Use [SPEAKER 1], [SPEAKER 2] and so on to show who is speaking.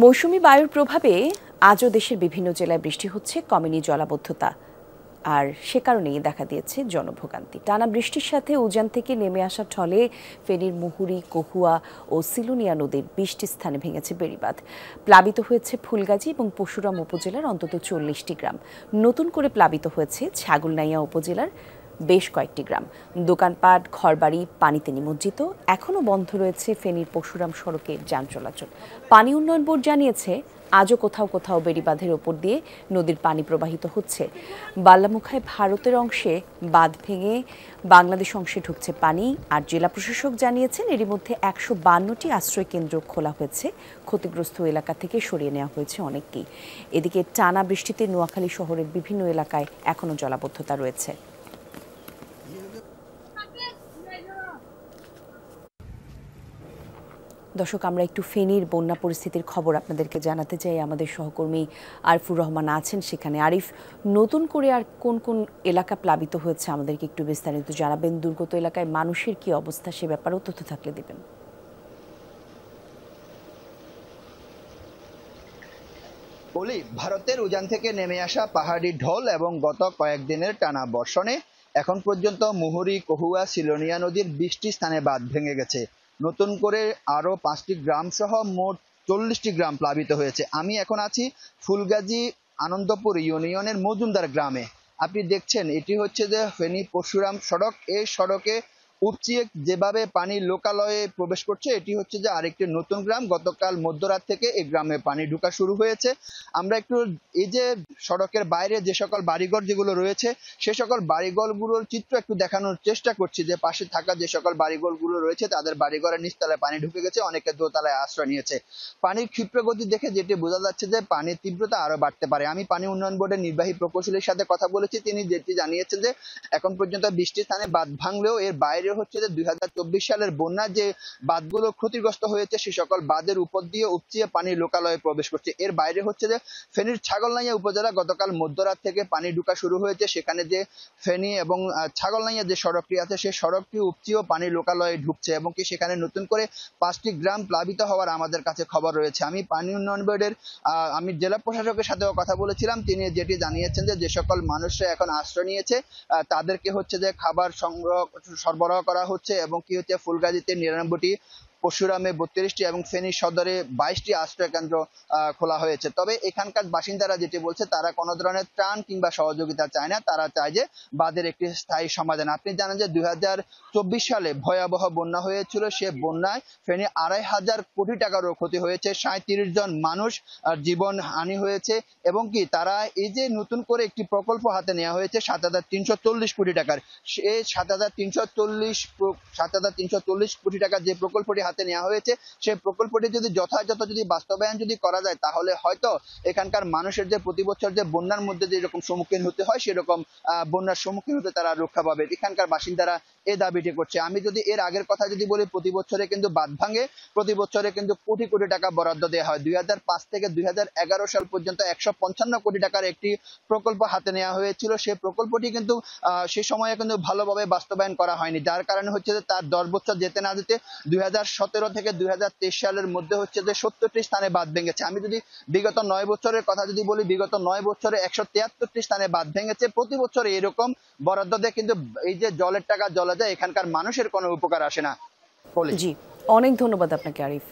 [SPEAKER 1] মৌসুমী বায়ুর প্রভাবে আজও দেশের বিভিন্ন জেলায় বৃষ্টি হচ্ছে, কমেনি জলাবদ্ধতা। আর সে কারণেই দেখা দিয়েছে জনভোগান্তি। টানা বৃষ্টির সাথে উজান থেকে নেমে আসা ঢলে ফেনীর মুহুরী, কহুয়া ও সিলুনিয়া নদীর ২০টি স্থানে ভেঙেছে বেড়িবাঁধ। প্লাবিত হয়েছে ফুলগাজী এবং পরশুরাম উপজেলার অন্তত ৪০টি গ্রাম। নতুন করে প্লাবিত হয়েছে ছাগলনাইয়া উপজেলার বেশ কয়েকটি গ্রাম। দোকানপাট, ঘরবাড়ি পানিতে নিমজ্জিত। এখনও বন্ধ রয়েছে ফেনীর পরশুরাম সড়কের যান চলাচল। পানি উন্নয়ন বোর্ড জানিয়েছে, আজও কোথাও কোথাও বেড়িবাঁধের ওপর দিয়ে নদীর পানি প্রবাহিত হচ্ছে। বাল্লামুখায় ভারতের অংশে বাঁধ ভেঙে বাংলাদেশ অংশে ঢুকছে পানি। আর জেলা প্রশাসক জানিয়েছেন, এরই মধ্যে ১৫২টি আশ্রয় কেন্দ্র খোলা হয়েছে। ক্ষতিগ্রস্ত এলাকা থেকে সরিয়ে নেওয়া হয়েছে অনেককেই। এদিকে টানা বৃষ্টিতে নোয়াখালী শহরের বিভিন্ন এলাকায় এখনও জলাবদ্ধতা রয়েছে। দর্শক, আমরা একটু ফেনীর বন্যা পরিস্থিতির খবর আপনাদেরকে জানাতে চাই। আমাদের সহকর্মী আরিফুর রহমান আছেন সেখানে। আরিফ, নতুন করে আর কোন কোন এলাকা প্লাবিত হয়েছে আমাদেরকে একটু বিস্তারিত জানাবেন। দুর্গত এলাকায় মানুষের কি অবস্থা সে ব্যাপারেও তথ্য থাকলে দেবেন।
[SPEAKER 2] বলি, ভারতের উজান থেকে নেমে আসা পাহাড়ি ঢল এবং গত কয়েকদিনের টানা বর্ষণে এখন পর্যন্ত মুহুরী, কহুয়া, সিলোনিয়া নদীর ২০টি স্থানে বাঁধ ভেঙে গেছে। নতুন করে আরো ৫টি গ্রাম সহ মোট ৪০টি গ্রাম প্লাবিত হয়েছে। আমি এখন আছি ফুলগাজী আনন্দপুর ইউনিয়নের মজুমদার গ্রামে। আপনি দেখছেন, এটি হচ্ছে যে ফেনী পরশুরাম সড়ক। এই সড়কে উপচিয়ে যেভাবে পানি লোকালয়ে প্রবেশ করছে, এটি হচ্ছে যে আরেকটি নতুন গ্রাম। গতকাল মধ্যরাত থেকে এই গ্রামে পানি ঢোকা শুরু হয়েছে। আমরা একটু এই যে সড়কের বাইরে যে সকল বাড়িঘর যেগুলো রয়েছে, সে সকল বাড়িঘরগুলোর চিত্র একটু দেখানোর চেষ্টা করছি, যে পাশে থাকা যে সকল বাড়িঘরগুলো রয়েছে তাদের বাড়িঘরের নিচতলায় পানি ঢুকে গেছে, অনেকে দোতলায় আশ্রয় নিয়েছে। পানির ক্ষিপ্র গতি দেখে যেটি বোঝা যাচ্ছে যে পানির তীব্রতা আরো বাড়তে পারে। আমি পানি উন্নয়ন বোর্ডের নির্বাহী প্রকৌশলীর সাথে কথা বলেছি, তিনি যেটি জানিয়েছেন যে এখন পর্যন্ত ২০টি স্থানে বাঁধ ভাঙলেও এর বাইরে হচ্ছে যে ২০২৪ সালের বন্যা যে বাঁধগুলো ক্ষতিগ্রস্ত হয়েছে, সে সকল বাঁধের উপর দিয়ে উপচিয়ে পানি লোকালয়ে প্রবেশ করছে। এর বাইরে হচ্ছে যে ফেনীর ছাগলনাইয়া উপজেলা গতকাল মধ্যরাত থেকে পানি ঢোকা শুরু হয়েছে। সেখানে যে ফেনী এবং ছাগলনাইয়া যে সড়কটি আছে, সেই সড়কটি উপচিয়েও পানি লোকালয়ে ঢুকছে এবং কি সেখানে নতুন করে ৫টি গ্রাম প্লাবিত হওয়ার আমাদের কাছে খবর রয়েছে। আমি পানি উন্নয়ন বোর্ডের আমি জেলা প্রশাসকের সাথেও কথা বলেছিলাম, তিনি যেটি জানিয়েছেন যে যে সকল মানুষরা এখন আশ্রয় নিয়েছে তাদেরকে হচ্ছে যে খাবার সরবরাহ করা হচ্ছে এবং কি হচ্ছে ফুলগাজীতে ৯৯টি, পরশুরামে ৩২টি এবং ফেনী সদরে ২২টি আশ্রয় কেন্দ্র খোলা হয়েছে। তবে এখানকার বাসিন্দারা যেটি বলছে, তারা কোনো ধরনের ত্রাণ কিংবা সহযোগিতা চায় না, তারা চায় যে বাঁধের একটি স্থায়ী সমাধান। আপনি জানেন যে ২০২৪ সালে ভয়াবহ বন্যা হয়েছিল। সে বন্যায় ফেনী ২৫০০ কোটি টাকারও ক্ষতি হয়েছে, ৩৭ জন মানুষ জীবন হানি হয়েছে এবং কি তারা এই যে নতুন করে একটি প্রকল্প হাতে নেওয়া হয়েছে ৭৩৪০ কোটি টাকার, সেই ৭৩৪০ কোটি টাকার যে প্রকল্পটি হাতে নেওয়া হয়েছে, সেই প্রকল্পটি যদি যথাযথ বাস্তবায়ন করা যায়, তাহলে হয়তো এখানকার মানুষের যে প্রতি বছর যে বন্যার মধ্যে যেরকম সম্মুখীন হতে হয়, সেরকম বন্যার সম্মুখীন হতে তারা রক্ষা পাবে। এখানকার বাসিন্দারা এই দাবিটি করছে। আমি যদি এর আগের কথা বলি, প্রতি বছরে কিন্তু বাঁধ ভাঙে, প্রতি বছরে কিন্তু কোটি কোটি টাকা বরাদ্দ দেওয়া হয়। ২০০৫ থেকে ২০১১ সাল পর্যন্ত ১৫৫ কোটি টাকার একটি প্রকল্প হাতে নেওয়া হয়েছিল। সেই প্রকল্পটি কিন্তু সে সময়ে কিন্তু ভালোভাবে বাস্তবায়ন করা হয়নি, যার কারণে হচ্ছে যে তার ১০ বছর যেতে না যেতে ২০১৭ থেকে ২০২৩ সালের মধ্যে হচ্ছে যে ৭০টি স্থানে বাঁধ ভেঙেছে। আমি যদি বিগত ৯ বছরের কথা বলি, বিগত ৯ বছরে ১৭৩টি স্থানে বাঁধ ভেঙেছে। প্রতি বছর এরকম বরাদ্দ দেয়, কিন্তু এই যে জলের টাকা জলে যায়, এখানকার মানুষের কোনো উপকার আসে না।
[SPEAKER 1] জি, অনেক ধন্যবাদ আপনাকে আরিফ।